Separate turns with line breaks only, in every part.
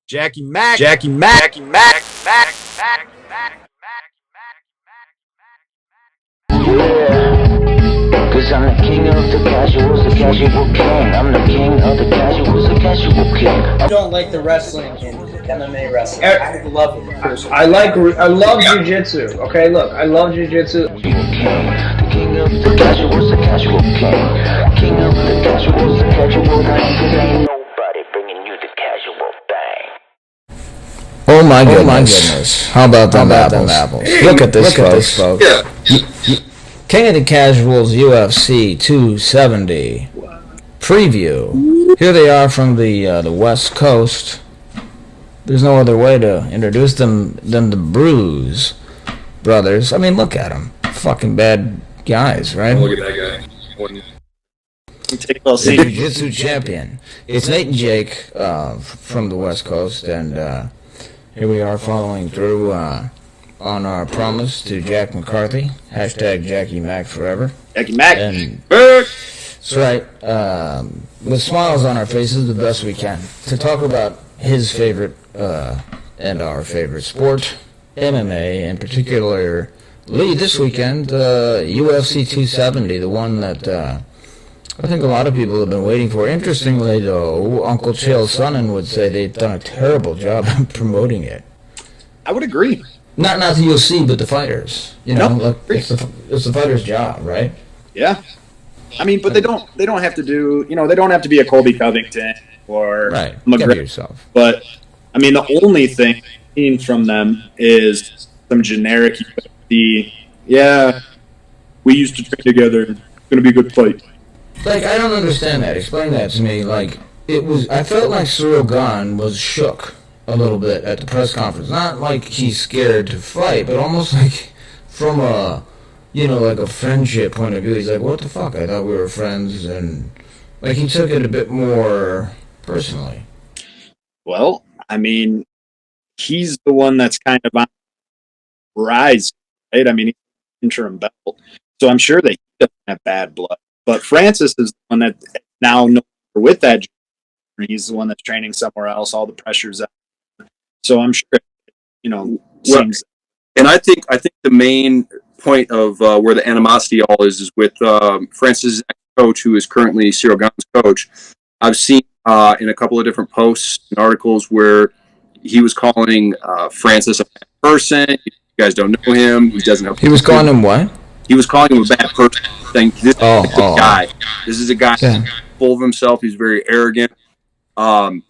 Jackie Mack, Jackie Mack, Jackie Mack, Mack, Mack, Mack,
Cause I'm the king of the casuals, the casual king. I'm the king of the casuals, the casual king.
I don't like the wrestling in MMA wrestling. I love it personally.
I love jiu-jitsu. Okay, look, I love jiu-jitsu.
The king of the casuals, the casual king. King of the casuals, the casual king. Cause ain't nobody bringing you the casual thing.
Oh my goodness. How about them apples? Look at this, folks.
Yeah.
King of the Casuals UFC 270 preview. Here they are from the West Coast. There's no other way to introduce them than the Bruise brothers. I mean, look at them. Fucking bad guys, right?
Look at that guy.
The Jiu-Jitsu champion. It's Nate and Jake from the West Coast, and here we are following through on our promise to Jack McCarthy. Hashtag Jackie Mack forever.
Jackie Mack.
And that's right. With smiles on our faces, the best we can, to talk about his favorite and our favorite sport, MMA, in particular. This weekend, UFC 270, the one that I think a lot of people have been waiting for. Interestingly, though, Uncle Chael Sonnen would say they've done a terrible job promoting it.
I would agree.
Not the UFC, but the fighters. You know, it's the fighter's job, right?
Yeah. I mean, but they don't have to do, they don't have to be a Colby Covington or
McGregor yourself.
But I mean, the only thing I've seen from them is some generic UFC. Yeah, we used to train together. It's gonna be a good fight.
Like, I don't understand that. Explain that to me. Like, I felt like Cyril Gahn was shook a little bit at the press conference. Not like he's scared to fight, but almost like from a, like a friendship point of view. He's like, what the fuck? I thought we were friends. And, like, he took it a bit more personally.
Well, I mean, he's the one that's kind of on the rise, right? I mean, he's interim belt. So I'm sure that he doesn't have bad blood. But Francis is the one that now no longer with that. He's the one that's training somewhere else. All the pressure's up. So I'm sure, seems.
And I think the main point of where the animosity all is with Francis' coach, who is currently Cyril Gahn's coach. I've seen in a couple of different posts and articles where he was calling Francis a bad person. You guys don't know him. He doesn't have.
He was calling him what?
He was calling him a bad person. Saying this is a guy. This is a guy full of himself. He's very arrogant. And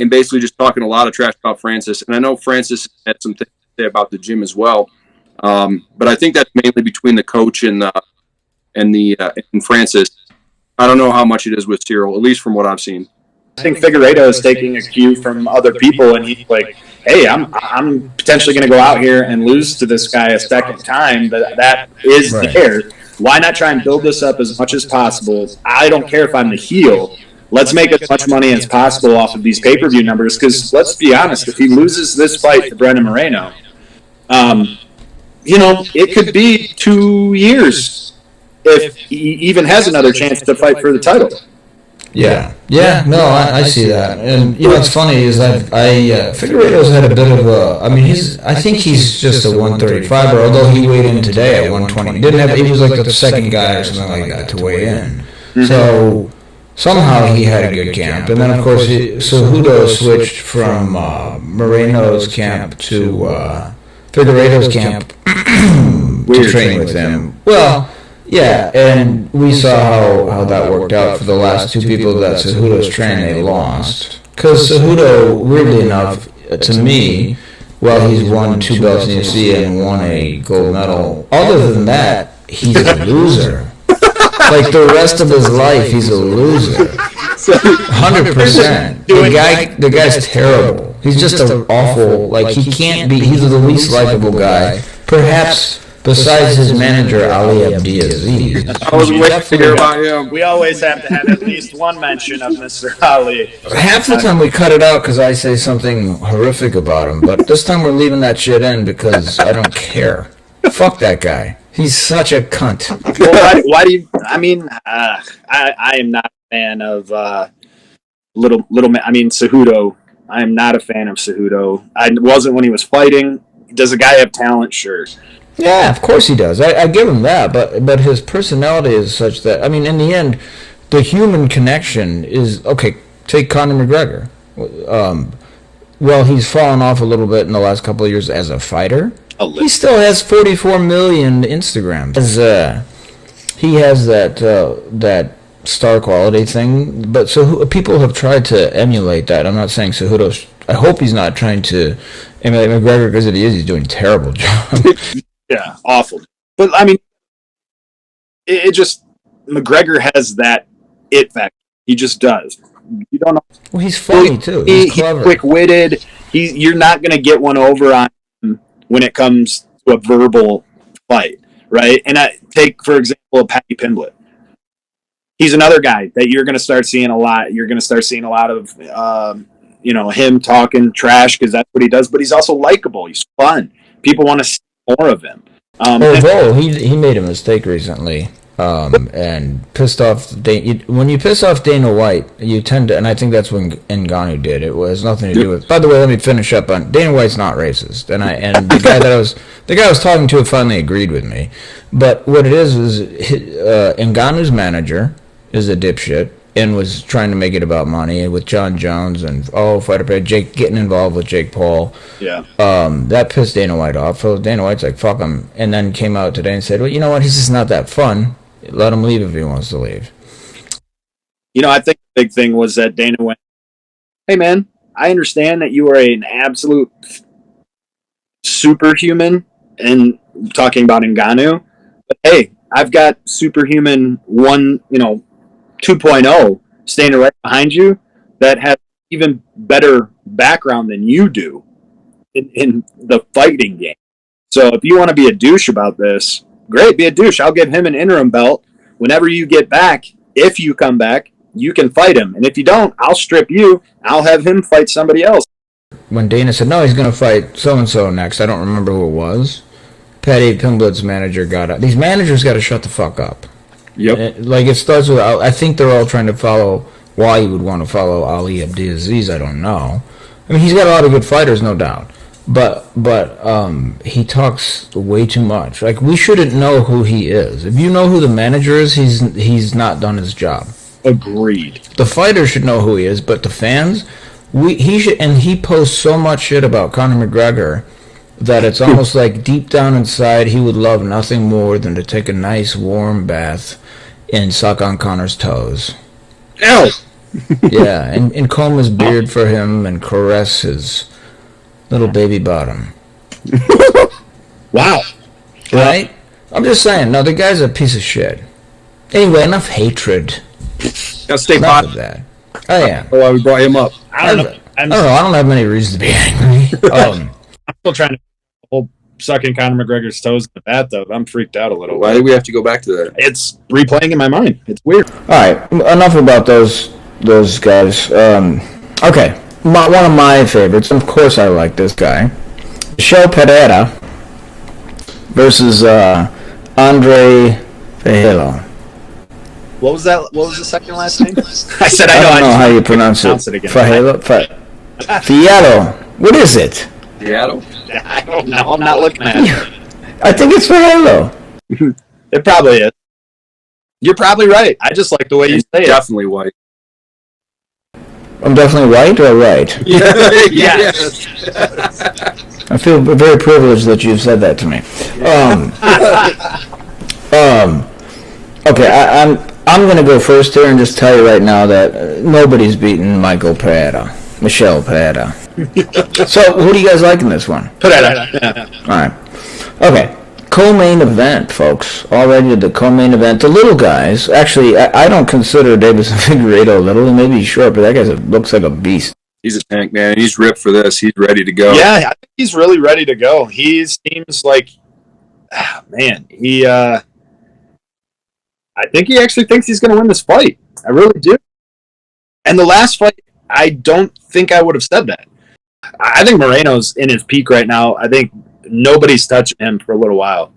basically just talking a lot of trash about Francis. And I know Francis had some things to say about the gym as well. But I think that's mainly between the coach and Francis. I don't know how much it is with Cyril, at least from what I've seen.
I think Figueiredo is taking a cue from other people, and he's like, "Hey, I'm potentially going to go out here and lose to this guy a second time, but that is there. Why not try and build this up as much as possible? I don't care if I'm the heel. Let's make as much money as possible off of these pay-per-view numbers, because let's be honest, if he loses this fight to Brandon Moreno, it could be 2 years if he even has another chance to fight for the title."
Yeah, no, I see that. And, what's funny is Figueiredo's had a bit of a, I think he's just a 135er, although he weighed in today at 120. He was like the second guy or something like that to weigh in. Mm-hmm. So, somehow he had a good camp. And then, of course, Cejudo switched from Moreno's camp to Figueiredo's camp to train with him. Well, yeah, and we saw how that worked out for the last two people that Cejudo's trained. They lost. Because Cejudo, weirdly enough, to me, he's won 2 belts in the UFC and won a gold medal. Other than that, he's a loser. Like the rest of his life, he's a loser. 100%. The guy's terrible. He's just an awful, he can't be, he's the least likable guy. Perhaps besides his manager, Ali Abdiaziz.
I was waiting to hear about him.
We always have to have at least one mention of Mr. Ali.
Half the time we cut it out because I say something horrific about him, but this time we're leaving that shit in because I don't care. Fuck that guy. He's such a cunt.
Well, why do you? I mean, I am not a fan of little. I mean, Cejudo I am not a fan of Cejudo. I wasn't when he was fighting. Does the guy have talent? Sure.
Yeah, of course he does. I give him that, but his personality is such that, I mean, in the end, the human connection is okay. Take Conor McGregor. Well, he's fallen off a little bit in the last couple of years as a fighter. He still has 44 million Instagrams. He has that star quality thing, but so people have tried to emulate that. I'm not saying Cejudo. I hope he's not trying to emulate McGregor, because if he is, he's doing a terrible job.
Yeah, awful. But I mean, it just McGregor has that it factor. He just does. You don't know.
Well, he's funny too. He's clever.
He's quick-witted. You're not going to get one over on him when it comes to a verbal fight, right? And I take, for example, Paddy Pimblett. He's another guy that you're going to start seeing a lot. You're going to start seeing a lot of, him talking trash, because that's what he does. But he's also likable. He's fun. People want to see more of him.
Although he made a mistake recently, and pissed off. When you piss off Dana White, you tend to, and I think that's when Ngannou did. It was nothing to do with. By the way, let me finish up on Dana White's not racist, and the guy I was talking to finally agreed with me. But what it is Ngannou's manager is a dipshit and was trying to make it about money with John Jones and fighter pay, Jake getting involved with Jake Paul.
Yeah.
That pissed Dana White off. So Dana White's like, fuck him, and then came out today and said, well, you know what? He's just not that fun. Let him leave if he wants to leave.
I think the big thing was that Dana went, hey, man, I understand that you are an absolute superhuman, and talking about Ngannou, but hey, I've got superhuman 2.0 standing right behind you that has even better background than you do in the fighting game. So if you want to be a douche about this, great, be a douche. I'll give him an interim belt. Whenever you get back, if you come back, you can fight him. And if you don't, I'll strip you. I'll have him fight somebody else.
When Dana said, no, he's going to fight so-and-so next, I don't remember who it was, Paddy Pimblett's manager got up. These managers got to shut the fuck up.
Yep.
It starts with, I think they're all trying to follow, why you would want to follow Ali Abdelaziz, I don't know. I mean, he's got a lot of good fighters, no doubt. But he talks way too much. Like, we shouldn't know who he is. If you know who the manager is, he's not done his job.
Agreed.
The fighter should know who he is, but the fans, he should. And he posts so much shit about Conor McGregor that it's almost like deep down inside he would love nothing more than to take a nice warm bath and suck on Conor's toes.
Ow!
Yeah, and comb his beard for him and caress his little baby bottom.
Wow.
Right? I'm just saying, no, the guy's a piece of shit. Anyway, enough hatred.
Gotta stay
Enough
positive.
of that. Oh, yeah.
That's why we brought him up.
I don't know.
I don't know. I don't have many reasons to be angry.
I'm still trying to sucking Conor McGregor's toes in the bathtub. I'm freaked out a little.
Why do we have to go back to that?
It's replaying in my mind. It's weird.
All right, enough about those guys. Okay, one of my favorites. Of course, I like this guy, Michel Pereira versus Andre Fajelo.
What was that? What was the second last name? I said
I don't know how you pronounce it.
again.
Fajelo. What is it?
Seattle?
I don't know. I'm not looking at it.
I think it's Fajelo.
It probably is. You're probably right. I just like the way you say it.
Definitely white.
I'm definitely white or right?
Yes.
I feel very privileged that you've said that to me. Okay, I'm going to go first here and just tell you right now that nobody's beaten Michel Pereira. So, who do you guys like in this one?
Pereira.
All right. Okay. Co-main event, folks. Already the co-main event. The little guys. Actually, I don't consider Davis Figueiredo little. He may be short, but that guy looks like a beast.
He's a tank, man. He's ripped for this. He's ready to go.
Yeah, I think he's really ready to go. He seems like, man, I think he actually thinks he's going to win this fight. I really do. And the last fight, I don't think I would have said that. I think Moreno's in his peak right now. I think nobody's touching him for a little while.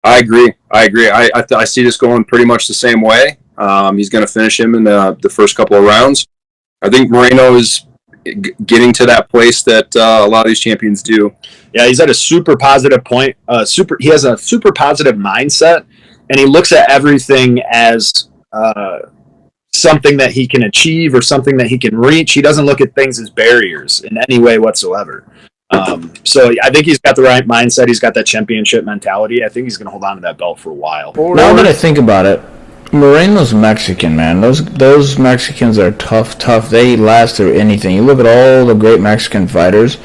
I agree. I see this going pretty much the same way. He's going to finish him in the first couple of rounds. I think Moreno is getting to that place that a lot of these champions do.
Yeah, he's at a super positive point. He has a super positive mindset, and he looks at everything as something that he can achieve or something that he can reach. He doesn't look at things as barriers in any way whatsoever. So I think he's got the right mindset. He's got that championship mentality. I think he's going to hold on to that belt for a while.
Now that I think about it, Moreno's Mexican, man. Those Mexicans are tough. They last through anything. You look at all the great Mexican fighters,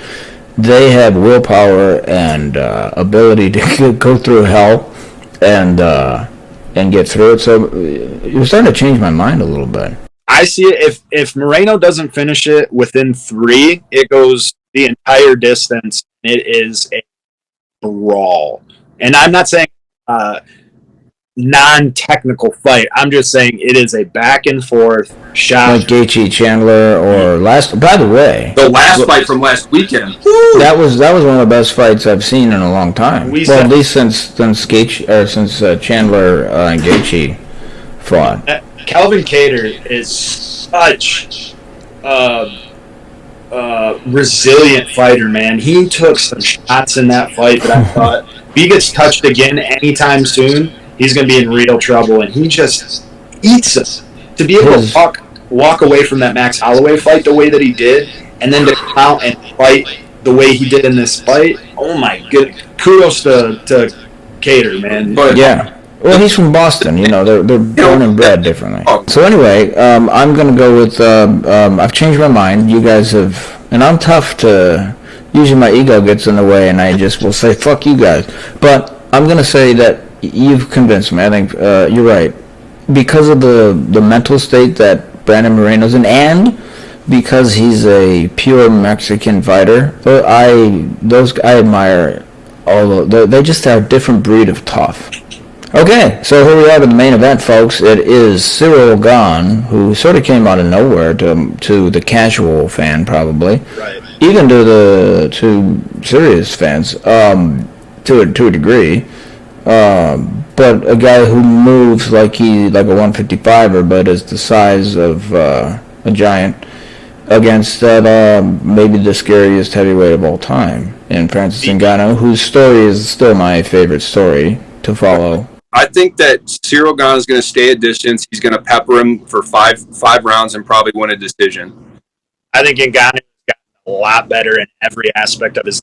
they have willpower and ability to go through hell and get through it. So you're starting to change my mind a little bit.
I see it. If Moreno doesn't finish it within 3, it goes the entire distance. It is a brawl. And I'm not saying non-technical fight. I'm just saying it is a back and forth shot.
Like Gaethje Chandler or by the way,
The last fight from last weekend.
that was one of the best fights I've seen in a long time. At least since Chandler and Gaethje fought.
Calvin Kattar is such resilient fighter, man. He took some shots in that fight that I thought if he gets touched again anytime soon, he's going to be in real trouble, and he just eats us. To be able to walk away from that Max Holloway fight the way that he did, and then to come out and fight the way he did in this fight, oh my goodness. Kudos to Kattar, man.
But
Yeah. Well, he's from Boston. They're born and bred differently. So anyway, I'm going to go with, I've changed my mind. You guys have, and I'm tough to, usually my ego gets in the way and I just will say, fuck you guys. But I'm going to say that you've convinced me. I think you're right. Because of the mental state that Brandon Moreno's in, and because he's a pure Mexican fighter, I admire all of, they just are a different breed of tough. Okay, so here we are to the main event, folks. It is Ciryl Gane, who sort of came out of nowhere to the casual fan, probably,
Right.
even to serious fans, to a degree. But a guy who moves like a 155er, but is the size of a giant, against maybe the scariest heavyweight of all time, in Francis Ngannou, whose story is still my favorite story to follow.
I think that Ciryl Gane is going to stay at distance. He's going to pepper him for five rounds and probably win a decision.
I think Ngannou has gotten a lot better in every aspect of his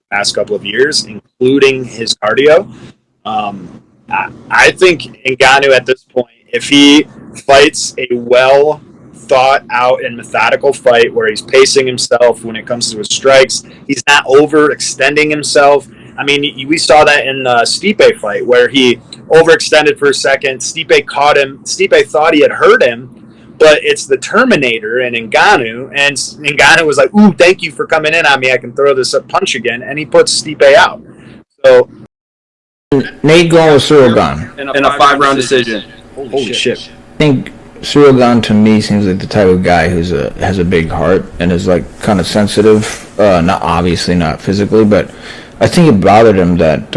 past couple of years, including his cardio. I think Ngannou at this point, if he fights a well thought out and methodical fight where he's pacing himself when it comes to his strikes, he's not overextending himself. I mean, we saw that in the Stipe fight where he overextended for a second. Stipe caught him. Stipe thought he had hurt him, but it's the Terminator and Ngannou. And Ngannou was like, ooh, thank you for coming in on me. I can throw this up punch again. And he puts Stipe out. So
Nate going with Ciryl Gane.
In a 5-round decision.
holy shit.
I think Ciryl Gane to me seems like the type of guy has a big heart and is like kind of sensitive. Not obviously not physically, but I think it bothered him that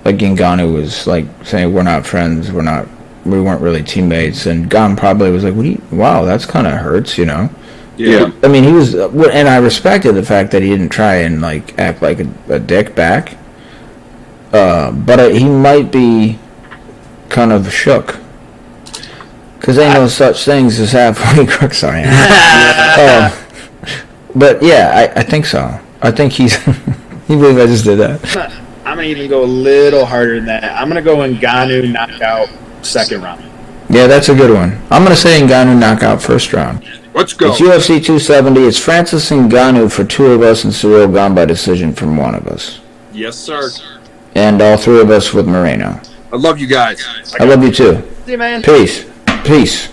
like Ngannou was like saying we're not friends, we weren't really teammates, and Gane probably was like, wow, that's kind of hurts,
Yeah.
I mean, he was, and I respected the fact that he didn't try and like act like a dick back. But he might be kind of shook. Because ain't no such things as halfway crooks, sorry. But yeah, I think so. I think he's... You believe I just did that?
I'm going to even go a little harder than that. I'm going to go Ngannou knockout second round.
Yeah, that's a good one. I'm going to say Ngannou knockout first round.
Let's go.
It's UFC 270. It's Francis Ngannou for 2 of us and Ciryl Gane by decision from 1 of us.
Yes, sir.
And all 3 of us with Moreno.
I love you guys.
I love you too.
See you, man.
Peace. Peace.